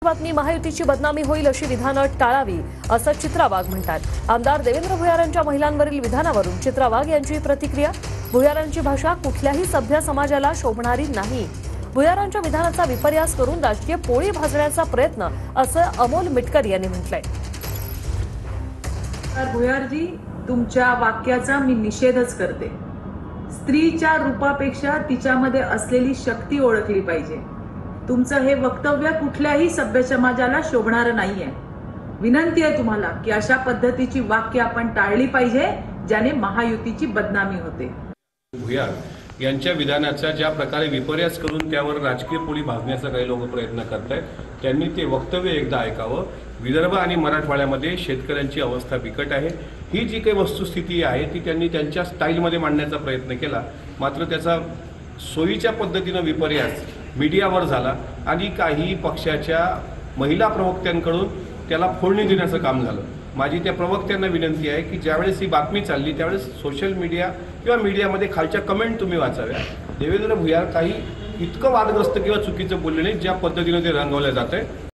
बातमी महायुतीची बदनामी होईल अशी विधानं टाळावी असं चित्रा वाघ म्हणतात। आमदार देवेंद्र भुयार यांच्या महिलांवरील विधानावरून चित्रा वाघ यांची प्रतिक्रिया। भुयारांची भाषा कुठल्याही सभ्य समाजाला शोभणारी नाही। भुयारांच्या विधानाचा विपर्यास करून राजकीय पोळी भाजण्याचा प्रयत्न असं अमोल मिटकर यांनी म्हटलंय। भुयारजी, तुमच्या वाक्याचा मी निषेधच करते। स्त्रीच्या रूपापेक्षा तिच्यामध्ये असलेली शक्ती ओळखली पाहिजे। तुमचं हे वक्तव्य कुठल्याही सभ्य समाजाला शोभणारं नाहीये। विनंती आहे तुम्हाला की अशा पद्धतीची वाक्य आपण टाळली पाहिजे ज्याने महायुतीची बदनामी होते। भुयार यांच्या विधानाचा ज्या प्रकारे विपर्यास करून त्यावर राजकीय पोळी भाजण्याचा काही लोक प्रयत्न करतायत, त्यांनी ते वक्तव्य एकदा ऐकावं। विदर्भ आणि मराठवाड्यामध्ये शेतकऱ्यांची अवस्था बिकट आहे। ही जी काही वस्तुस्थिती आहे ती त्यांनी त्यांच्या स्टाईलमध्ये मांडण्याचा प्रयत्न केला, मात्र त्याचा सोयीच्या पद्धतीनं विपर्यास मीडियावर झाला आणि काही पक्षाच्या महिला प्रवक्त्यांकडून त्याला फोडणी देण्याचं काम झालं। माझी त्या प्रवक्त्यांना विनंती आहे की ज्यावेळेस ही बातमी चालली त्यावेळेस सोशल मीडिया किंवा मीडियामध्ये खालच्या कमेंट तुम्ही वाचाव्या। देवेंद्र भुयार काही इतकं वादग्रस्त किंवा चुकीचं बोलले नाही ज्या पद्धतीनं ते रंगवलं जातंय।